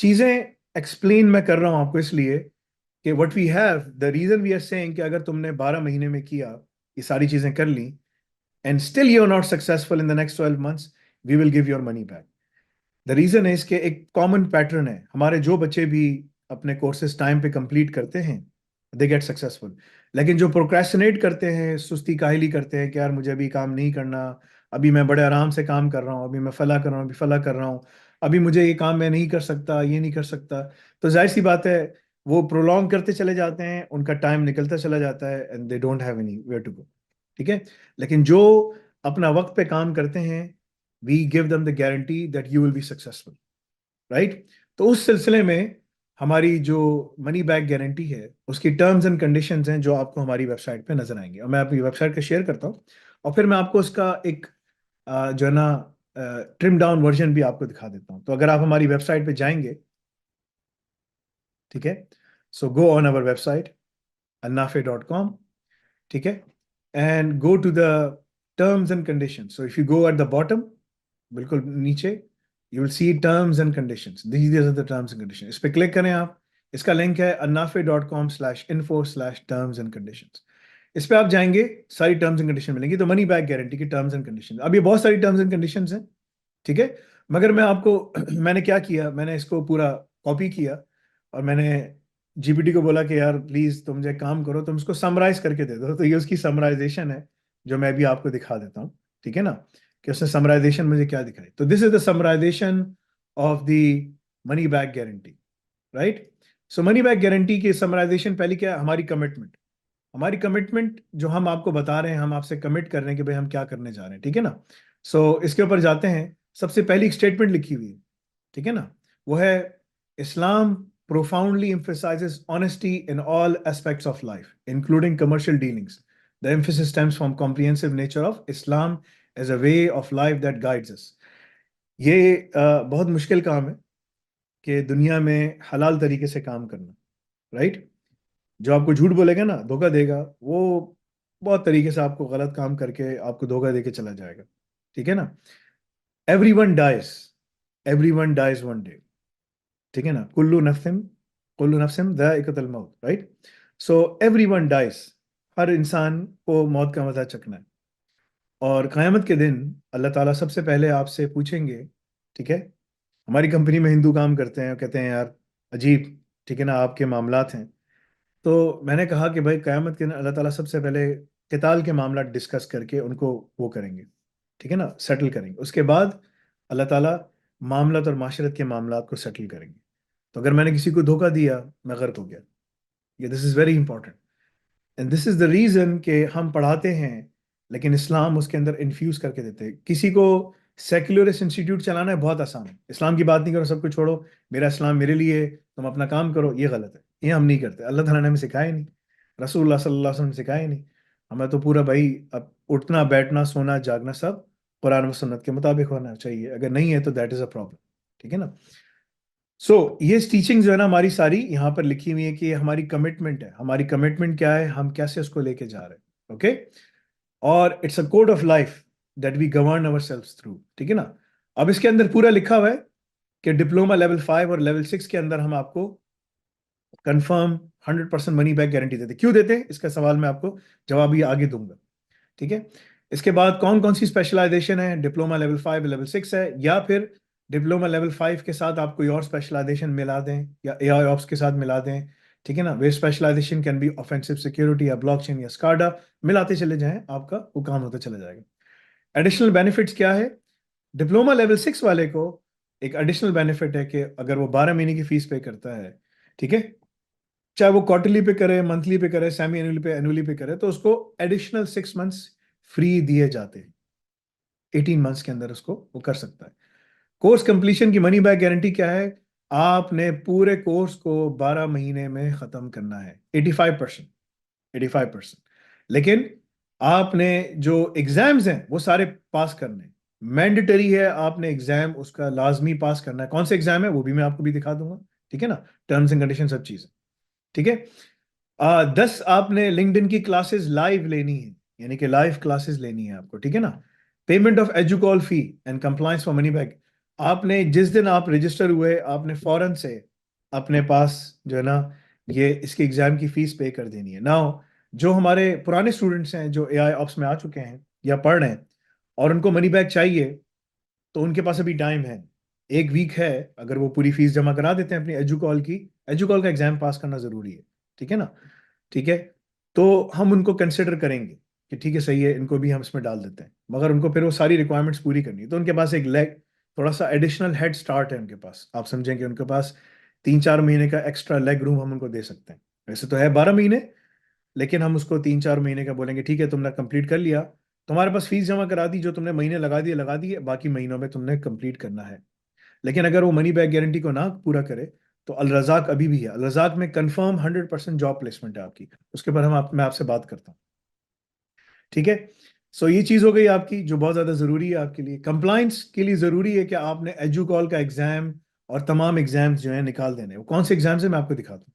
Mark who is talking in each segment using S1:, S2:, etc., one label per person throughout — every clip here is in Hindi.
S1: चीजें एक्सप्लेन मैं कर रहा हूं आपको इसलिए कि what we have, the reason we are saying कि अगर तुमने 12 महीने में किया, ये सारी चीजें कर ली, and still you are not successful in the next 12 months, we will give your money back. The reason है इसके एक कॉमन पैटर्न है, हमारे जो बच्चे भी अपने कोर्सेज टाइम पे कंप्लीट करते हैं दे गेट सक्सेसफुल। लेकिन जो प्रोक्रेस्टिनेट करते हैं, सुस्ती काहली करते हैं कि यार मुझे अभी काम नहीं करना, अभी मैं बड़े आराम से काम कर रहा हूँ, अभी मैं फला कर रहा हूँ, अभी फला कर रहा हूँ, अभी मुझे ये काम मैं नहीं कर सकता, ये नहीं कर सकता, तो जाहिर सी बात है वो प्रोलॉन्ग करते चले जाते हैं, उनका टाइम निकलता चला जाता है and they don't have anywhere to go. ठीक है। लेकिन जो अपना वक्त पे काम करते हैं, we give them the guarantee that you will be successful, right. तो उस सिलसिले में हमारी जो मनी बैक गारंटी है उसकी टर्म्स एंड कंडीशंस हैं जो आपको हमारी वेबसाइट पे नजर आएंगे, और मैं अपनी वेबसाइट का शेयर करता हूँ, और फिर मैं आपको उसका एक जो है ना ट्रिम डाउन वर्जन भी आपको दिखा देता हूँ। तो अगर आप हमारी वेबसाइट पे जाएंगे, ठीक है, सो go on our website annafe.com, ठीक है, and go to the terms and condition. So if you go at the bottom, बिल्कुल नीचे, you will see terms and conditions, these are the terms and condition. इस पे क्लिक करें आप, इसका लिंक है annafe.com/info/terms and conditions। इस पे आप जाएंगे, सारी टर्म्स एंड कंडीशन मिलेंगी, तो मनी बैक गारंटी की टर्म्स एंड कंडीशन। अब ये बहुत सारी टर्म्स एंड कंडीशंस हैं, ठीक है, मगर मैं आपको मैंने क्या किया, मैंने इसको पूरा कॉपी किया और मैंने जीपीटी को बोला कि यार प्लीज तुम जो काम करो, तुम इसको समराइज करके दे दो, तो ये उसकी समराइजेशन है जो मैं भी आपको दिखा देता हूँ, ठीक है ना, कि उसने समराइजेशन मुझे क्या दिखाई। तो this is the summarization of the money back guarantee, right. So money back guarantee की समराइजेशन पहली क्या है, हमारी कमिटमेंट। हमारी कमिटमेंट जो हम आपको बता रहे हैं, हम आपसे कमिट कर रहे हैं कि भाई हम क्या करने जा रहे हैं, ठीक है ना। इसके ऊपर जाते हैं, सबसे पहली एक स्टेटमेंट लिखी हुई है, ठीक है ना, वो है इस्लाम profoundly emphasizes honesty in all aspects of life, including commercial dealings. The emphasis stems from comprehensive nature of Islam as a way of life that guides us. ये बहुत मुश्किल काम है कि दुनिया में हलाल तरीके से काम करना, राइट। जो आपको झूठ बोलेगा ना, धोखा देगा, वो बहुत तरीके से आपको गलत काम करके आपको धोखा देके चला जाएगा, ठीक है ना। Everyone dies, everyone dies one day, ठीक है ना, कुल्लू नफ्सिन जायकातुल मौत, राइट। सो एवरीवन डाइज, हर इंसान को मौत का मजा चखना है, और क़यामत के दिन अल्लाह ताला सबसे पहले आपसे पूछेंगे, ठीक है। हमारी कंपनी में हिंदू काम करते हैं, कहते हैं यार अजीब, ठीक है ना, आपके मामलात हैं। तो मैंने कहा कि भाई क़यामत के दिन अल्लाह ताला सबसे पहले किताल के मामला डिस्कस करके उनको वो करेंगे, ठीक है ना, सेटल करेंगे। उसके बाद अल्लाह ताला मामलात और माशरत के मामलात को सेटल करेंगे। तो अगर मैंने किसी को धोखा दिया, मैं गर्क हो गया। ये this is very important, and this is the reason कि हम पढ़ाते हैं, लेकिन इस्लाम उसके अंदर इन्फ्यूज करके देते हैं। किसी को सेक्युलरिस्ट इंस्टीट्यूट चलाना है बहुत आसान है, इस्लाम की बात नहीं करो, सब कुछ छोड़ो, मेरा इस्लाम मेरे लिए, तुम अपना काम करो, ये गलत है, ये हम नहीं करते, अल्लाह ताला ने हमें सिखाया ही नहीं, रसूलुल्लाह सल्लल्लाहु अलैहि वसल्लम ने सिखाया ही नहीं। हमें तो पूरा भाई अब उठना बैठना सोना जागना सब कुरान व सुन्नत के मुताबिक होना चाहिए, अगर नहीं है तो दैट इज अ प्रॉब्लम, ठीक है ना। ये टीचिंग जो है ना हमारी सारी यहाँ पर लिखी हुई है कि हमारी कमिटमेंट है, हमारी कमिटमेंट क्या है, हम कैसे उसको लेके जा रहे हैं, ओके। और it's a code of life that we govern our selves through, ठीक है ना। अब इसके अंदर पूरा लिखा हुआ है कि डिप्लोमा लेवल 5 और लेवल 6 के अंदर हम आपको कंफर्म 100% मनी बैक गारंटी देते। क्यों देते हैं, इसका सवाल मैं आपको जवाब ये आगे दूंगा, ठीक है। इसके बाद कौन कौन सी स्पेशलाइजेशन है, डिप्लोमा लेवल 5 लेवल 6 है, या फिर डिप्लोमा लेवल 5 के साथ आप कोई और स्पेशलाइजेशन मिला दें या एआई ऑप्स के साथ मिला दें, ठीक है ना। वे specialization can be offensive security या ब्लॉकचेन या स्काडा, मिलाते चले जाएं, आपका वो काम होता चला जाएगा। एडिशनल बेनिफिट्स क्या है, डिप्लोमा लेवल 6 वाले को एक एडिशनल बेनिफिट है कि अगर वो 12 महीने की फीस पे करता है, ठीक है, चाहे वो क्वार्टरली पे करे, मंथली पे करे, सेमी एनुअली पे, एनुअली पे करे, तो उसको एडिशनल 6 मंथ्स फ्री दिए जाते हैं, 18 मंथ्स के अंदर उसको वो कर सकता है। कोर्स कंप्लीशन की मनी बैक गारंटी क्या है, आपने पूरे कोर्स को 12 महीने में खत्म करना है, 85%, 85%। लेकिन आपने जो एग्जाम्स हैं वो सारे पास करने, मैंडेटरी है, आपने एग्जाम उसका लाजमी पास करना है। कौन से एग्जाम है वो भी मैं आपको भी दिखा दूंगा, ठीक है ना, टर्म्स एंड कंडीशन सब चीजें, ठीक है। 10 आपने लिंक्डइन की क्लासेस लाइव लेनी है, यानी कि लाइव क्लासेस लेनी है आपको, ठीक है ना। पेमेंट ऑफ एजुकॉल fee and compliance for money back, आपने जिस दिन आप रजिस्टर हुए, आपने फौरन से अपने पास जो है ना, ये इसके एग्जाम की फीस पे कर देनी है। नाउ जो हमारे पुराने स्टूडेंट्स हैं जो एआई ऑप्स में आ चुके हैं या पढ़ रहे हैं और उनको मनी बैक चाहिए, तो उनके पास अभी टाइम है, 1 वीक है। अगर वो पूरी फीस जमा करा देते हैं अपनी एजुकॉल की, एजुकॉल का एग्जाम पास करना जरूरी है, ठीक है ना? ठीक है, तो हम उनको कंसिडर करेंगे कि ठीक है सही है, इनको भी हम इसमें डाल देते हैं, मगर उनको फिर वो सारी रिक्वायरमेंट्स पूरी करनी है, तो उनके पास एक लेग, थोड़ा सा एडिशनल हेड स्टार्ट है उनके पास। आप समझें कि उनके पास 3-4 महीने का एक्स्ट्रा लेग रूम हम उनको दे सकते हैं। वैसे तो है 12 महीने, लेकिन हम उसको 3-4 महीने का बोलेंगे, ठीक है तुमने कंप्लीट कर लिया, तुम्हारे पास फीस जमा करा दी, जो तुमने महीने लगा दिए, बाकी महीनों में तुमने कंप्लीट करना है। लेकिन अगर वो मनी बैक गारंटी को ना पूरा करे, तो अल रज़ाक अभी भी है, अल रज़ाक में कंफर्म 100% जॉब प्लेसमेंट है आपकी, उसके बाद मैं आपसे बात करता हूँ, ठीक है? सो ये चीज़ हो गई आपकी जो बहुत ज़्यादा ज़रूरी है आपके लिए। कंप्लाइंस के लिए ज़रूरी है कि आपने एजुकॉल का एग्ज़ाम और तमाम एग्जाम्स जो है निकाल देने। वो कौन से एग्जाम्स है मैं आपको दिखाता हूँ,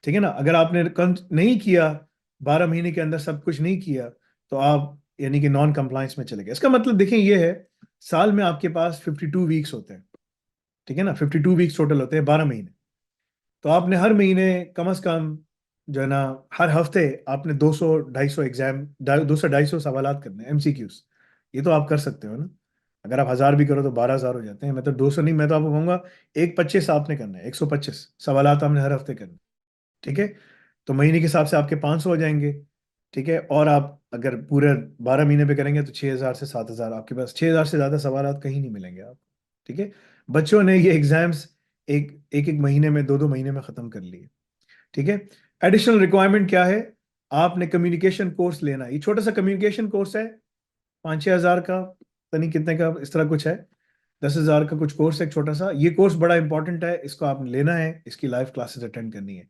S1: ठीक है ना? अगर आपने नहीं किया, 12 महीने के अंदर सब कुछ नहीं किया, तो आप यानी कि नॉन कंप्लाइंस में चले गए। इसका मतलब देखें ये है, साल में आपके पास 52 वीक्स होते हैं, ठीक है ना? 52 वीक्स टोटल होते हैं, 12 महीने। तो आपने हर महीने कम से कम जो है ना, हर हफ्ते आपने 200-250 एग्जाम, 200-250 सवालात करने हैं, एमसीक्यूज। ये तो आप कर सकते हो ना? अगर आप 1000 भी करो तो 12,000 हो जाते हैं। मैं तो 200 नहीं, मैं तो आपको कहूंगा 125 आपने करना है, 125 सवालात आपने हर हफ्ते करने हैं, ठीक है? तो महीने के हिसाब से आपके 500 हो जाएंगे, ठीक है? और आप अगर पूरे 12 महीने पे करेंगे तो 6,000 से 7,000 आपके पास, 6,000 से ज्यादा सवालात कहीं नहीं मिलेंगे आप, ठीक है? बच्चों ने ये एग्जाम्स एक महीने में, 2-2 महीने में खत्म कर लिए, ठीक है? एडिशनल रिक्वायरमेंट क्या है? आपने कम्युनिकेशन कोर्स लेना है। ये छोटा सा कम्युनिकेशन कोर्स है, 5-6 हज़ार का, पता नहीं कितने का, इस तरह कुछ है। 10,000 का कुछ कोर्स है, एक छोटा सा। ये कोर्स बड़ा इंपॉर्टेंट है, इसको आपने लेना है, इसकी लाइव क्लासेस अटेंड करनी है।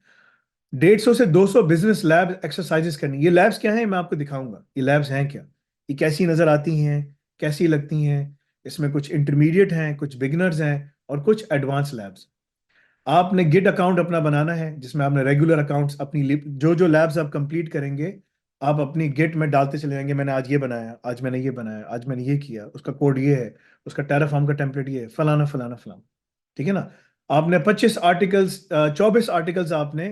S1: 150 से 200 बिजनेस लैब एक्सरसाइजेस करनी है। ये लैब्स क्या हैं मैं आपको दिखाऊंगा, ये लैब्स हैं क्या, ये कैसी नजर आती हैं, कैसी लगती हैं। इसमें कुछ इंटरमीडिएट हैं, कुछ बिगिनर्स हैं, और कुछ एडवांस लैब्स। आपने गिट अकाउंट अपना बनाना है, जिसमें आपने रेगुलर अकाउंट्स अपनी जो जो लैब्स आप कंप्लीट करेंगे, आप अपनी गिट में डालते चले जाएंगे, मैंने आज ये बनाया, आज मैंने ये बनाया, आज मैंने ये किया, उसका कोड ये है, उसका टेराफॉर्म का टेम्पलेट ये है, फलाना फलाना फलाना, ठीक है ना? आपने 25 आर्टिकल्स, 24 आर्टिकल्स आपने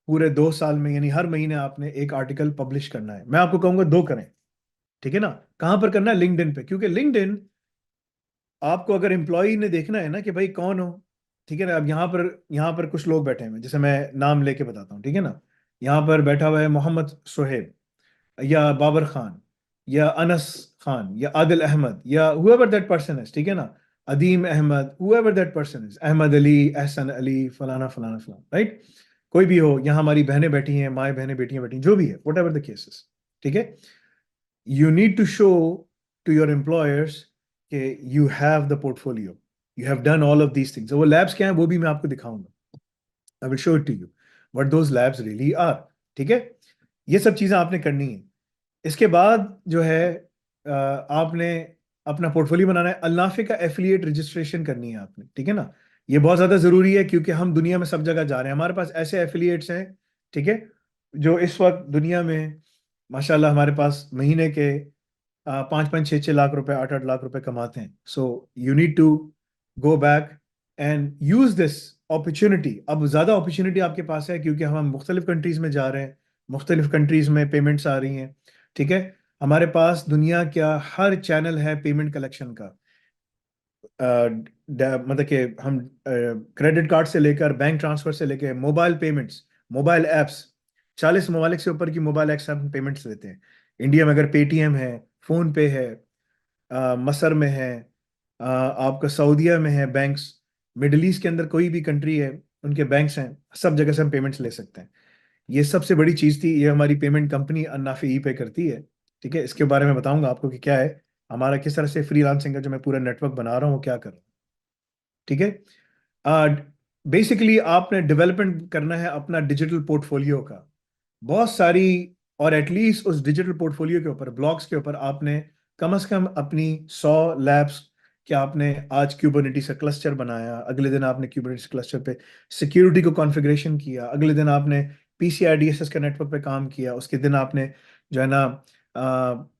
S1: पूरे 2 साल में, यानी हर महीने आपने एक आर्टिकल पब्लिश करना है। मैं आपको कहूंगा 2 करें, ठीक है ना? कहां पर करना है? लिंक्डइन पे, क्योंकि लिंक्डइन आपको अगर एम्प्लॉय ने देखना है ना कि भाई कौन हो, ठीक है ना? अब यहाँ पर कुछ लोग बैठे हैं, जैसे मैं नाम लेके बताता हूँ, ठीक है ना? यहाँ पर बैठा हुआ है मोहम्मद सोहेब, या बाबर खान, या अनस खान, या आदिल अहमद, या हुएवर दैट पर्सन है, ठीक है ना? Adeem Ahmad, whoever that person is, Ahmad Ali, Ahsan Ali, फलाना फलाना फलाना, राइट? कोई भी हो, यहाँ हमारी बहनें बैठी हैं, माएँ बहनें बेटियां बैठी हैं, जो भी है, वट एवर द केसेस, ठीक है? You need to show to your employers कि you have the portfolio, you have done all of these things। तो वो labs क्या हैं वो भी मैं आपको दिखाऊंगा, I will show it to you what those labs really are, ठीक है? ये सब चीज़ें आपने करनी है। इसके बाद जो है आपने अपना पोर्टफोलियो बनाना है। अल्नाफे का एफिलिएट रजिस्ट्रेशन करनी है आपने, ठीक है ना? ये बहुत ज़्यादा ज़रूरी है, क्योंकि हम दुनिया में सब जगह जा रहे हैं, हमारे पास ऐसे एफिलिएट्स हैं, ठीक है, जो इस वक्त दुनिया में माशाल्लाह हमारे पास महीने के 5-5, 6-6 लाख रुपए, 8-8 लाख रुपए कमाते हैं। So you need to go back and use this opportunity. अब ज़्यादा अपॉर्चुनिटी आपके पास है, क्योंकि हम मुख्तलिफ कंट्रीज में जा रहे हैं, मुख्तलिफ कंट्रीज में पेमेंट्स आ रही हैं, ठीक है? हमारे पास दुनिया क्या हर चैनल है पेमेंट कलेक्शन का। मतलब कि हम क्रेडिट कार्ड से लेकर बैंक ट्रांसफर से लेकर मोबाइल पेमेंट्स, मोबाइल एप्स, 40 ममालिक से ऊपर की मोबाइल एप्स हम पेमेंट्स लेते हैं। इंडिया में अगर पेटीएम है, फोन पे है, मसर में है, आपका सऊदीया में है बैंक्स, मिडल ईस्ट के अंदर कोई भी कंट्री है उनके बैंक्स हैं, सब जगह से हम पेमेंट्स ले सकते हैं। ये सबसे बड़ी चीज़ थी, ये हमारी पेमेंट कंपनी अन्नाफी ई पे करती है, ठीक है? इसके बारे में बताऊंगा आपको कि क्या है हमारा, किस तरह से फ्रीलांसिंग का जो मैं पूरा नेटवर्क बना रहा हूँ वो क्या कर रहा हूँ, ठीक है? बेसिकली आपने डेवलपमेंट करना है अपना डिजिटल पोर्टफोलियो का, बहुत सारी, और एटलीस्ट उस डिजिटल पोर्टफोलियो के ऊपर, ब्लॉग्स के ऊपर आपने कम से कम अपनी 100 लैब्स, कि आपने आज क्यूबरनेटिस का क्लस्टर बनाया, अगले दिन आपने क्यूबरनेटिस क्लस्टर पे सिक्योरिटी को कॉन्फ़िगरेशन किया, अगले दिन आपने पीसीआई डीएसएस के नेटवर्क पे काम किया, उसके दिन आपने जो है ना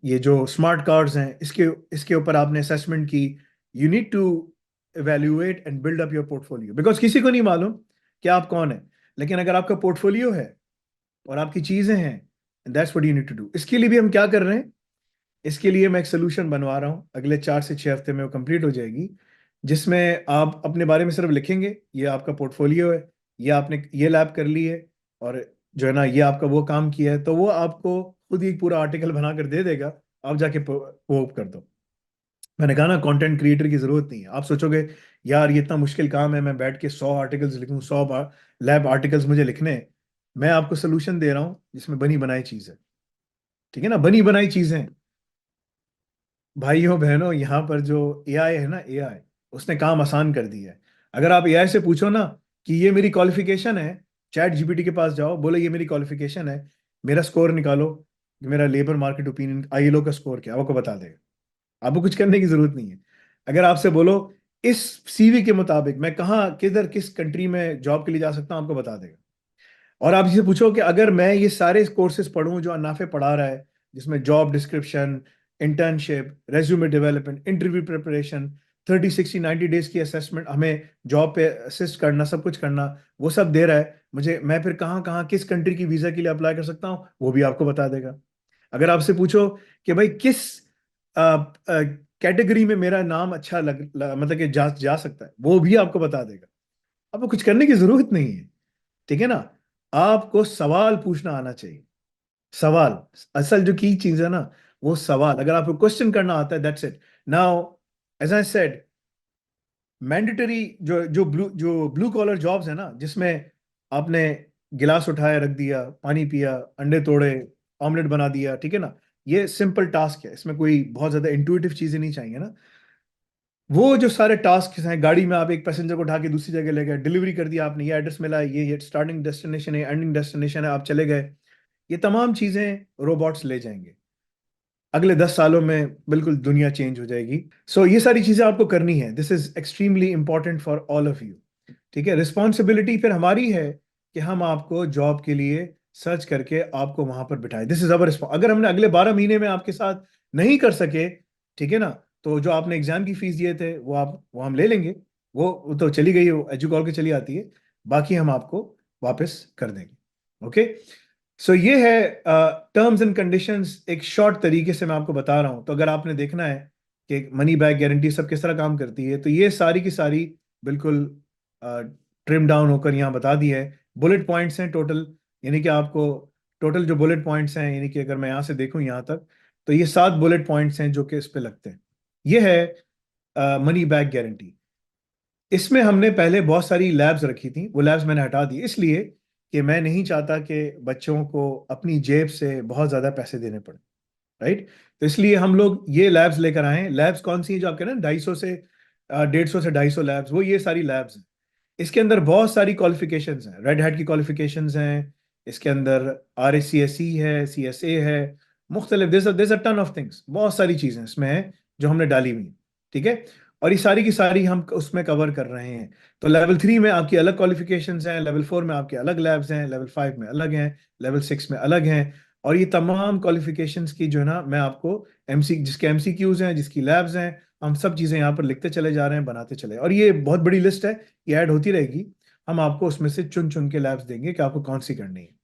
S1: ये जो स्मार्ट कार्ड्स हैं इसके इसके ऊपर आपने असेसमेंट की, you need to evaluate and build up your portfolio, because किसी को नहीं मालूम कि आप कौन है, लेकिन अगर आपका पोर्टफोलियो है और आपकी चीजें हैं, that's what you need to do. इसके लिए भी हम क्या कर रहे हैं, इसके लिए मैं एक सोल्यूशन बनवा रहा हूँ, अगले 4 से 6 हफ्ते में वो कंप्लीट हो जाएगी, जिसमें आप अपने बारे में सिर्फ लिखेंगे, ये आपका पोर्टफोलियो है, ये आपने ये लैब कर ली है, और जो है ना ये आपका वो काम किया है, तो वो आपको खुद ही एक पूरा आर्टिकल बनाकर दे देगा, आप जाके वो कर दो। मैंने कहा ना, कंटेंट क्रिएटर की जरूरत नहीं है। आप सोचोगे यार ये इतना मुश्किल काम है, मैं बैठ के 100 आर्टिकल्स लिखूं, 100 लैब आर्टिकल्स मुझे लिखने हैं। मैं आपको सोल्यूशन दे रहा हूँ जिसमें बनी बनाई चीज है, ठीक है ना, बनी बनाई चीजें। भाइयों बहनों, यहाँ पर जो एआई है ना, एआई उसने काम आसान कर दिया है। अगर आप एआई से पूछो ना कि ये मेरी क्वालिफिकेशन है, चैट जीपीटी के पास जाओ, बोलो ये मेरी क्वालिफिकेशन है, मेरा स्कोर निकालो, मेरा लेबर मार्केट ओपिनियन आईएलओ का स्कोर क्या है, वो आपको बता देगा। आपको कुछ करने की जरूरत नहीं है। अगर आपसे बोलो इस सीवी के मुताबिक मैं कहाँ किधर किस कंट्री में जॉब के लिए जा सकता हूँ, आपको बता देगा। और आप इसे पूछो कि अगर मैं ये सारे कोर्सेज पढ़ूं जो अन्नाफे पढ़ा रहा है, जिसमें job description, internship, resume development, interview preparation, 30 60 90 days की असेसमेंट, हमें जॉब पे असिस्ट करना, सब कुछ करना, वो सब दे रहा है मुझे, मैं फिर कहाँ कहाँ किस कंट्री की वीजा के लिए अप्लाई कर सकता हूँ, वो भी आपको बता देगा। अगर आपसे पूछो कि भाई किस कैटेगरी में मेरा नाम अच्छा मतलब कि जा सकता है, वो भी आपको बता देगा। आपको कुछ करने की जरूरत नहीं है, ठीक है ना। आपको सवाल पूछना आना चाहिए। सवाल, असल जो की चीज है ना, वो सवाल, अगर आपको क्वेश्चन करना आता है, that's it. Now as I said, mandatory जो ब्लू कॉलर जॉब्स है ना, जिसमें आपने गिलास उठाया, रख दिया, पानी पिया, अंडे तोड़े, ऑमलेट बना दिया, ठीक है ना, ये सिंपल टास्क है, इसमें कोई बहुत ज्यादा इंट्यूटिव चीजें नहीं चाहिए ना। वो जो सारे टास्क हैं, गाड़ी में आप एक पैसेंजर को उठा के दूसरी जगह ले गए, डिलीवरी कर दिया आपने, ये एड्रेस मिला है, ये स्टार्टिंग डेस्टिनेशन है, एंडिंग डेस्टिनेशन है, आप चले गए, ये तमाम चीजें रोबोट्स ले जाएंगे। अगले 10 सालों में बिल्कुल दुनिया चेंज हो जाएगी। सो ये सारी चीजें आपको करनी है, this is extremely important for all of you. ठीक है, रिस्पॉन्सिबिलिटी फिर हमारी है कि हम आपको जॉब के लिए सर्च करके आपको वहां पर बिठाएं, दिस इज अवर रिस्पॉन्स। अगर हमने अगले 12 महीने में आपके साथ नहीं कर सके, ठीक है ना, तो जो आपने एग्जाम की फीस दिए थे वो हम ले लेंगे, वो तो चली गई, वो एजुकॉल की चली आती है, बाकी हम आपको वापस कर देंगे। ओके, सो ये है टर्म्स एंड कंडीशंस, एक शॉर्ट तरीके से मैं आपको बता रहा हूं। तो अगर आपने देखना है कि मनी बैक गारंटी सब किस तरह काम करती है, तो ये सारी की सारी बिल्कुल ट्रिम डाउन होकर यहाँ बता दी है। बुलेट पॉइंट्स हैं टोटल, यानी कि आपको टोटल जो बुलेट पॉइंट्स हैं, यानी कि अगर मैं यहाँ से देखूँ यहाँ तक, तो ये 7 बुलेट पॉइंट्स हैं जो कि इस पे लगते हैं। ये है मनी बैक गारंटी। इसमें हमने पहले बहुत सारी लैब्स रखी थी, वो लैब्स मैंने हटा दी, इसलिए कि मैं नहीं चाहता कि बच्चों को अपनी जेब से बहुत ज्यादा पैसे देने पड़े, राइट। तो इसलिए हम लोग ये लैब्स लेकर आए हैं। लैब्स कौन सी हैं जो आप कह रहे हैं, 150 से 150 वो ये सारी लैब्स हैं। इसके अंदर बहुत सारी क्वालिफिकेशंस हैं, रेड हैट की क्वालिफिकेशंस हैं, इसके अंदर RACSE है, CSA है, मुख्तलिफ, there a ton of things, बहुत सारी चीजें इसमें हैं जो हमने डाली हुई हैं, ठीक है। और ये सारी की सारी हम उसमें कवर कर रहे हैं। तो लेवल 3 में आपकी अलग क्वालिफिकेशंस हैं, लेवल 4 में आपके अलग लैब्स हैं, लेवल 5 में अलग हैं, लेवल 6 में अलग हैं। और ये तमाम क्वालिफिकेशंस की जो है ना, मैं आपको जिसके MCQs हैं, जिसकी लैब्स हैं, हम सब चीजें यहाँ पर लिखते चले जा रहे हैं, बनाते चले, और ये बहुत बड़ी लिस्ट है, ये ऐड होती रहेगी। हम आपको उसमें से चुन चुन के लैब्स देंगे कि आपको कौन सी करनी है।